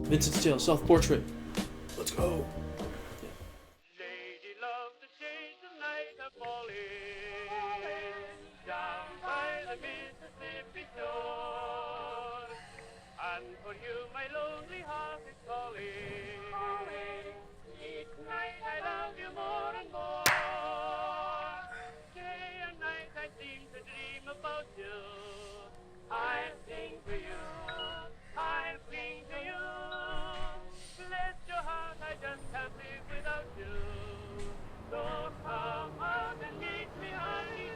Vincent Steele, self-portrait. Let's go. Lady love to change the night of falling down by the Mississippi shore. And for you my lonely heart is calling. Each night I love you more and more. Day and night I seem to dream about you. I sing for you, I sing to you. Bless your heart, I just can't live without you. So come out and meet me, honey,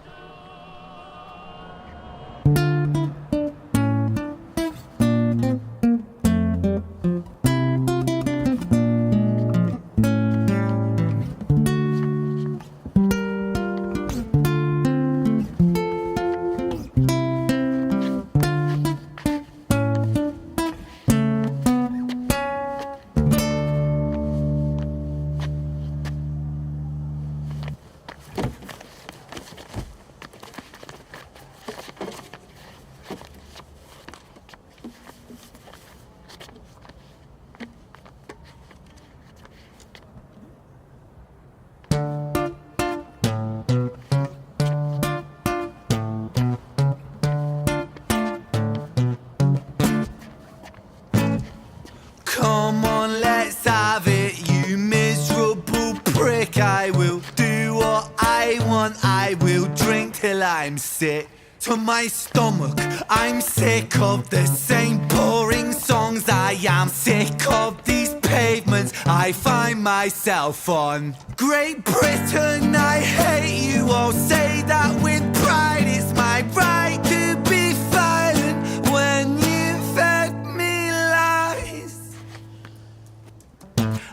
Come on, let's have it, you miserable prick. I will do what I want, I will drink till I'm sick to my stomach. I'm sick of the same boring songs. I am sick of these pavements I find myself on. Great Britain, I hate you. I'll say that with pride. It's my right to be violent when you fed me lies.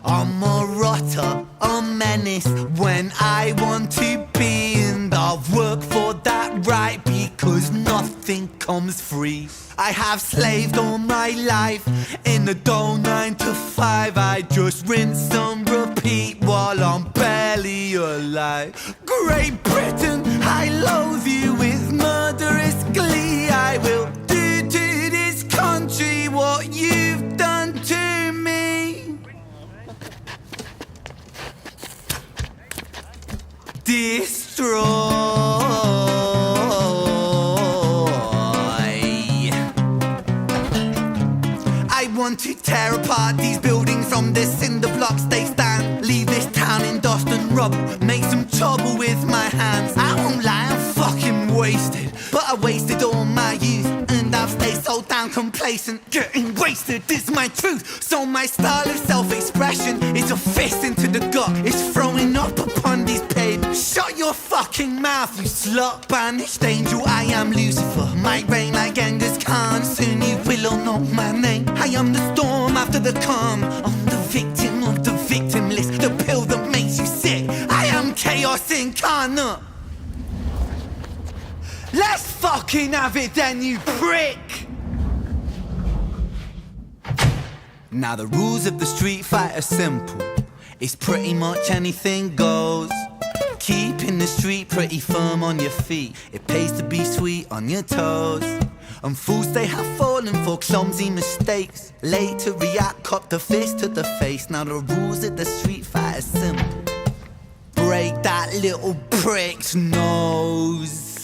I'm a rotter, a menace when I want to be, and I'll work for that right because nothing comes free. I have slaved all my life in a dull 9 to 5. I just rinse and repeat while I'm barely alive. Great Britain, I loathe you with murderous glee. I will do to this country what you've done to me. Destroy. I want to tear apart these buildings from the cinder blocks they stand. Leave this town in dust and rubble, make some trouble with my hands. I won't lie, I'm fucking wasted, but I wasted all my youth, and I've stayed so damn complacent. Getting wasted is my truth, so my style of self-expression is a fist into the gut. It's throwing up upon these pavements. Shut your fucking mouth, you slut. Banished angel, I am Lucifer. Might reign like Genghis Khan, soon you will all know my name. I am the storm after the calm. I'm the victim of the victim list, the pill that makes you sick. I am chaos incarnate. Let's fucking have it then, you prick! Now the rules of the street fight are simple. It's pretty much anything goes. Keeping the street pretty firm on your feet. It pays to be sweet on your toes. And fools they have fallen for clumsy mistakes. Late to react, cop the fist to the face. Now the rules of the street fight are simple. Break that little prick's nose.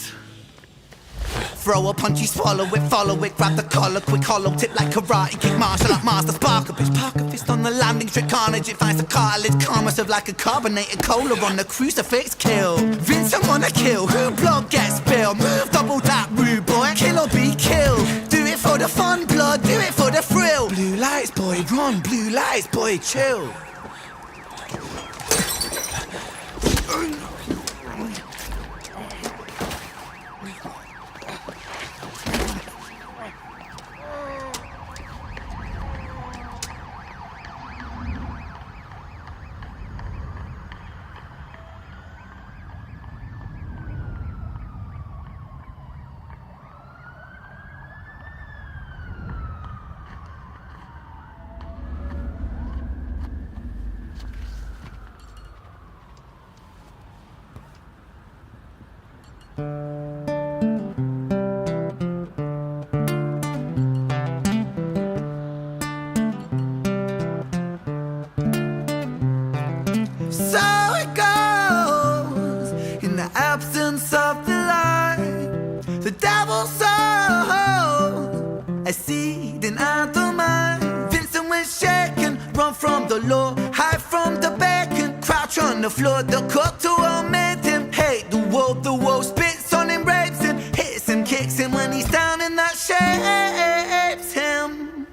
Throw a punch, you swallow it, follow it, grab the collar, quick hollow tip like karate, kick martial art master, spark a bitch, park a fist on the landing strip, carnage, it finds the cartilage, karma serve like a carbonated cola on the crucifix, kill. Vincent wanna kill, who blood gets spilled, move double that rude boy, kill or be killed. Do it for the fun, blood, do it for the thrill. Blue lights, boy, run, blue lights, boy, chill. absence of the light. The devil sowed a seed in our mind. Vincent was shaken, run from the law, hide from the bacon, crouch on the floor. The cook to omit him, hate the wolf spits on him, rapes him, hits him, kicks him when he's down, and that shapes him.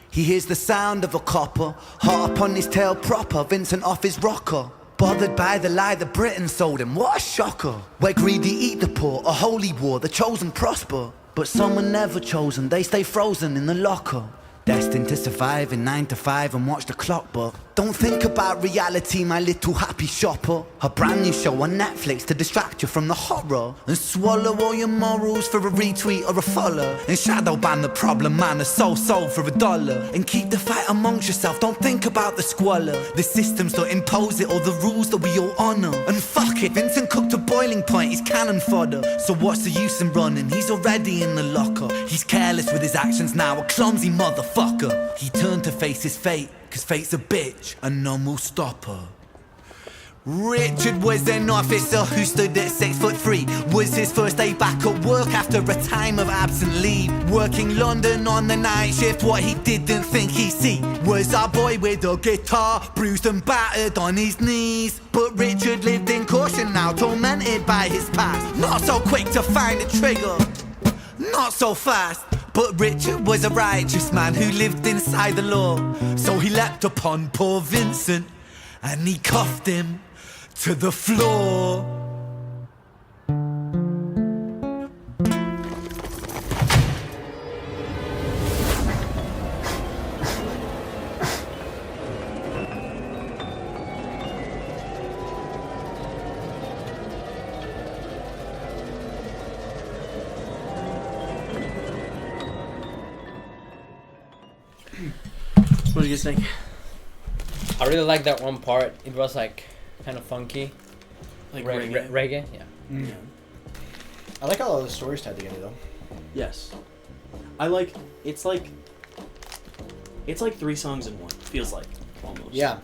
He hears the sound of a copper, heart upon his tail proper, Vincent off his rocker. Bothered by the lie that Britain sold him, what a shocker. Where greedy eat the poor, a holy war, the chosen prosper. But some are never chosen, they stay frozen in the locker. Destined to survive in 9 to 5 and watch the clock, but don't think about reality, my little happy shopper. A brand new show on Netflix to distract you from the horror, and swallow all your morals for a retweet or a follow, and shadow ban the problem man, a sold for $1, and keep the fight amongst yourself, don't think about the squalor. The systems don't impose it or the rules that we all honour. And fuck it, Vincent cooked to boiling point, he's cannon fodder. So what's the use in running, he's already in the locker. He's careless with his actions now, a clumsy motherfucker. He turned to face his fate, cause fate's a bitch and none will stop her. Richard was an officer who stood at 6'3". Was his first day back at work after a time of absent leave. Working London on the night shift, what he didn't think he'd see was our boy with a guitar, bruised and battered on his knees. But Richard lived in caution now, tormented by his past. Not so quick to find a trigger, not so fast. But Richard was a righteous man who lived inside the law. So he leapt upon poor Vincent and he cuffed him to the floor. What do you guys think? I really like that one part. It was like kind of funky. Like reggae? Yeah. Yeah. I like how all the stories tied together though. Yes. It's like 3 songs in one. Feels like almost. Yeah,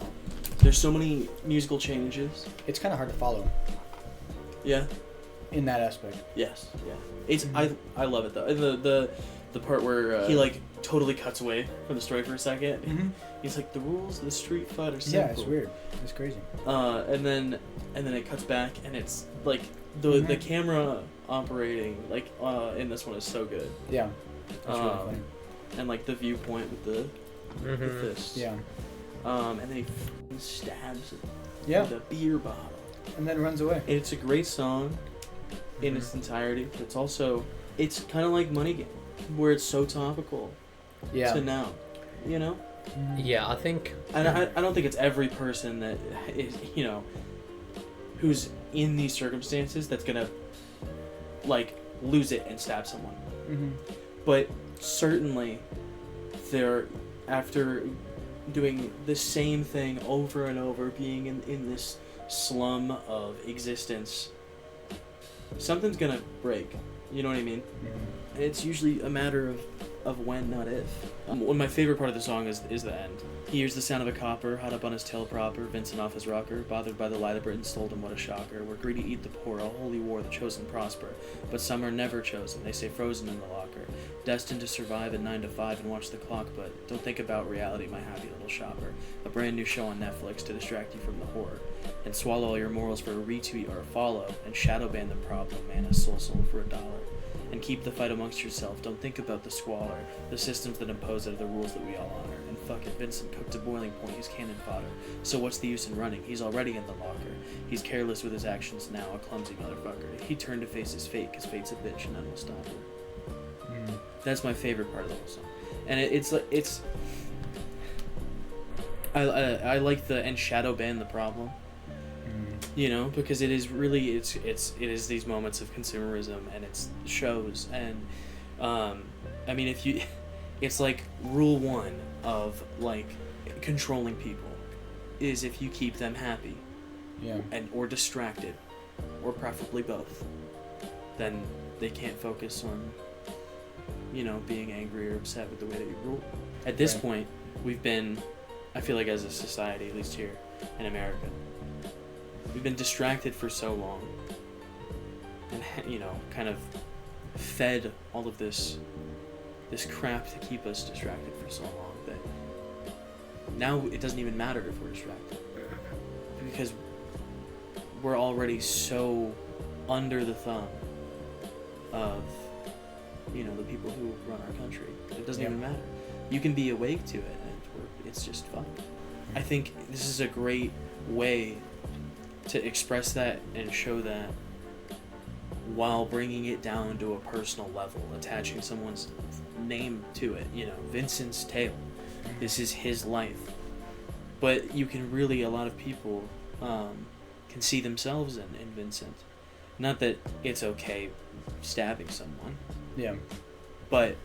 There's so many musical changes. it's kind of hard to follow Yeah. in that aspect. Yes. Yeah. It's I love it though. And the part where he like totally cuts away from the story for a second. Mm-hmm. He's like, the rules of the street fight are simple. Yeah, it's weird. It's crazy. And then it cuts back and it's like the camera operating like in this one is so good. Yeah. That's really funny. And like the viewpoint with the fists. Yeah. And then he f***ing stabs it Yeah. with a beer bottle. And then runs away. And it's a great song in its entirety, but it's kind of like Money Game, where it's so topical Yeah. to now, you know? Yeah, I think. And I don't think it's every person that is, who's in these circumstances that's gonna like lose it and stab someone. Mm-hmm. But certainly, they're after doing the same thing over and over, being in this slum of existence, something's gonna break. You know what I mean? Mm-hmm. It's usually a matter of when, not if. My favorite part of the song is the end. He hears the sound of a copper, hot up on his tail proper, Vincent off his rocker, bothered by the lie that Britain stole him, what a shocker. Where greedy eat the poor, a holy war, the chosen prosper. But some are never chosen, they stay frozen in the locker. Destined to survive at 9 to 5 and watch the clock, but don't think about reality, my happy little shopper. A brand new show on Netflix to distract you from the horror. And swallow all your morals for a retweet or a follow, and shadow ban the problem, man, a soul for $1. And keep the fight amongst yourself. Don't think about the squalor, the systems that impose it are the rules that we all honor. And fuck it, Vincent cooked to boiling point, he's cannon fodder. So what's the use in running? He's already in the locker. He's careless with his actions now, a clumsy motherfucker. He turned to face his fate, cause fate's a bitch and none will stop her. That's my favorite part of the whole song. And it's I like the and shadow ban the problem. You know, because it is really it is these moments of consumerism, and it's shows, and I mean, if you, it's like rule 1 of like controlling people is if you keep them happy, Yeah. and or distracted, or preferably both, then they can't focus on, being angry or upset with the way that you rule. At this Right. point, we've been, I feel like as a society, at least here in America, we've been distracted for so long kind of fed all of this crap to keep us distracted for so long that now it doesn't even matter if we're distracted, because we're already so under the thumb of the people who run our country. It doesn't even matter. You can be awake to it, and it's just fun. I think this is a great way to express that and show that while bringing it down to a personal level, attaching someone's name to it. Vincent's tale. This is his life. But you can really, a lot of people can see themselves in Vincent. Not that it's okay stabbing someone. Yeah. But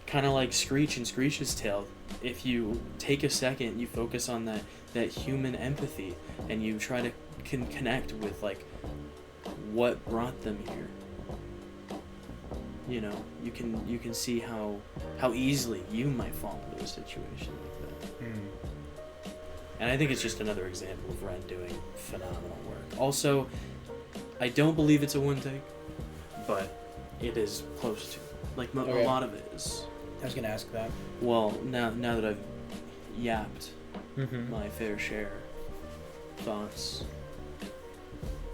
kind of like Screech and Screech's tale, if you take a second, you focus on that human empathy, and you try to connect with like what brought them here. You can see how easily you might fall into a situation like that. And I think it's just another example of Ren doing phenomenal work. Also, I don't believe it's a one take, but it is close to. Like Okay. a lot of it is. I was gonna ask that. Well, now that I've yapped Mm-hmm. my fair share, thoughts.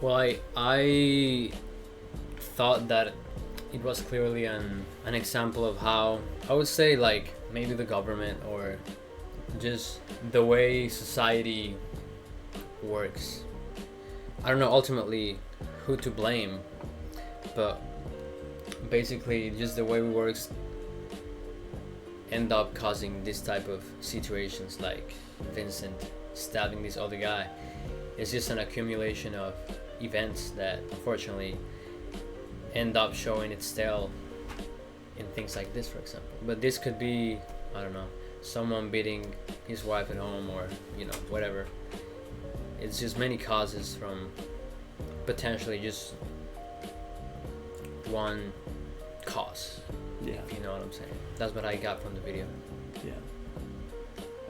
Well, I thought that it was clearly an example of how, I would say, like, maybe the government or just the way society works. I don't know ultimately who to blame, but basically just the way we works end up causing this type of situations, like Vincent stabbing this other guy. It's just an accumulation of events that unfortunately end up showing its tail in things like this, for example. But this could be, I don't know, someone beating his wife at home, or whatever. It's just many causes from potentially just one cause. Yeah. If you know what I'm saying. That's what I got from the video. Yeah.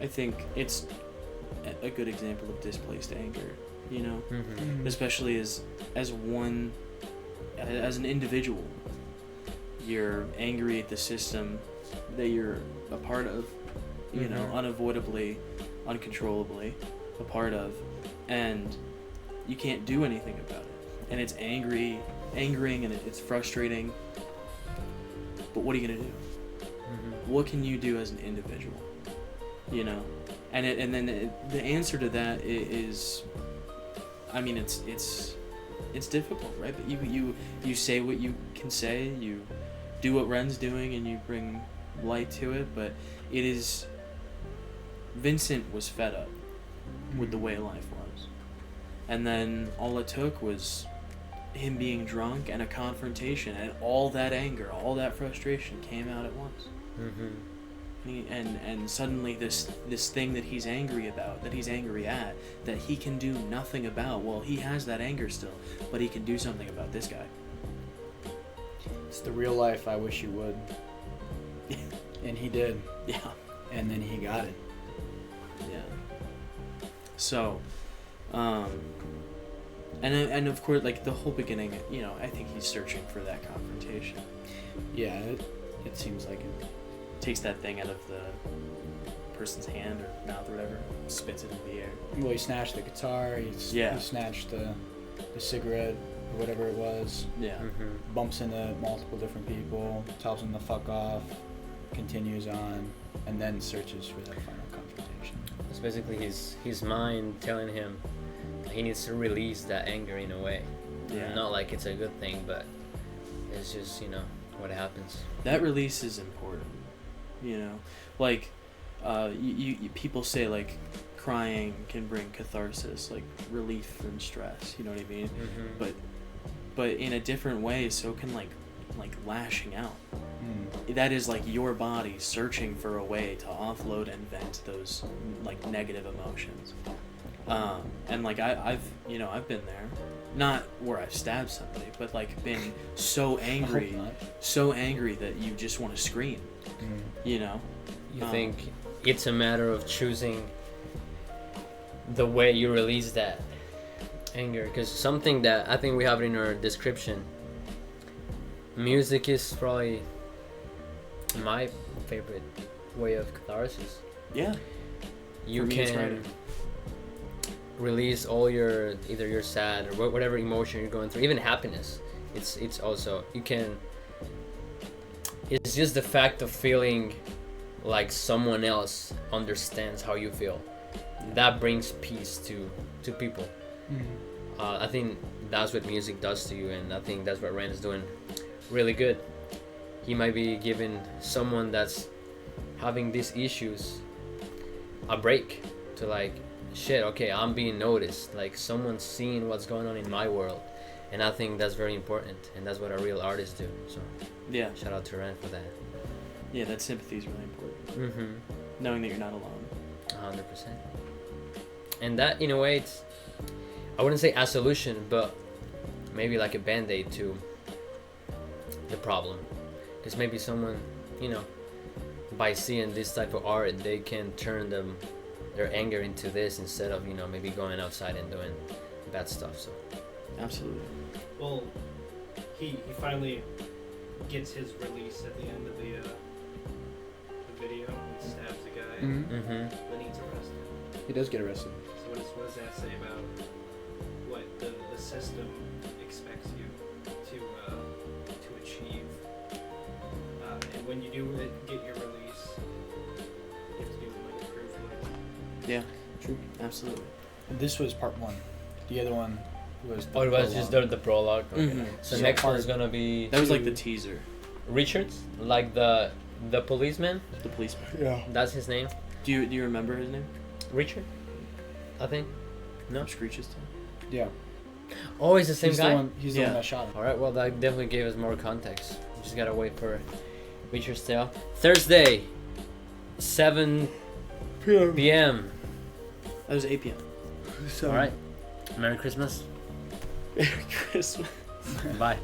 I think it's a good example of displaced anger, Mm-hmm. especially as an individual. You're angry at the system that you're a part of, unavoidably, uncontrollably a part of, and you can't do anything about it. And it's angering, and it's frustrating. But what are you gonna do? Mm-hmm. What can you do as an individual? And then the answer to that is, I mean, it's difficult, right? But you say what you can say, you do what Ren's doing, and you bring light to it. But it is, Vincent was fed up with the way life was, and then all it took was him being drunk and a confrontation, and all that anger, all that frustration came out at once. Mm-hmm. And suddenly this thing that he's angry about, that he's angry at, that he can do nothing about, well, he has that anger still, but he can do something about this guy. It's the real life. I wish you would. And he did. Yeah. And then he got it. Yeah. So, and of course, like the whole beginning, I think he's searching for that confrontation. Yeah, it seems like it. Takes that thing out of the person's hand or mouth or whatever, spits it in the air. Well, he snatched the guitar. He snatched the cigarette or whatever it was. Yeah. Mm-hmm. Bumps into multiple different people. Tells them to fuck off. Continues on, and then searches for that final confrontation. It's basically his mind telling him he needs to release that anger in a way. Yeah. Not like it's a good thing, but it's just what happens. That release is important. Like you people say like crying can bring catharsis, like relief from stress, you know what I mean? Mm-hmm. But in a different way, so can like lashing out. Mm. That is like your body searching for a way to offload and vent those like negative emotions. And like I've been there, not where I've stabbed somebody, but like been so angry that you just want to scream. Mm. You think it's a matter of choosing the way you release that anger? Because something that I think we have it in our description music is probably my favorite way of catharsis. Yeah. You For me, it's can writing. release all your either your sad or whatever emotion you're going through, even happiness. It's also you can. It's just the fact of feeling like someone else understands how you feel. That brings peace to people. I think that's what music does to you, and I think that's what Ren is doing really good. He might be giving someone that's having these issues a break to like, shit, okay, I'm being noticed. Like someone's seeing what's going on in my world, and I think that's very important, and that's what a real artist do. So Yeah. shout out to Ren for that. Yeah, that sympathy is really important. Mm-hmm. Knowing that you're not alone. 100%. And that, in a way, it's, I wouldn't say a solution, but maybe like a band-aid to the problem. Because maybe someone, you know, by seeing this type of art, they can turn their anger into this instead of, you know, maybe going outside and doing bad stuff. So Absolutely. Well, he finally gets his release at the end of the video. He stabs the guy. Mm-hmm. Then he's arrested. He does get arrested. So what does that say about what the system expects you to achieve? And when you do get your release, you have to do it like proof. Yeah. True. Absolutely. This was part 1. The other one was. Oh, it was just the prologue. Okay. Mhm. So So next part- one's gonna be That was like the teaser. Richards, like the policeman. The policeman. Yeah. That's his name. Do you remember his name? Richard, I think. No. From Screech's Tale. Yeah. Oh, he's the same He's guy. the one. He's the Yeah. one that shot him. All right. Well, that definitely gave us more context. Just gotta wait for Richard's Tale. Thursday, 7 p.m. That was 8 p.m. All right. Merry Christmas. Merry Christmas. Bye.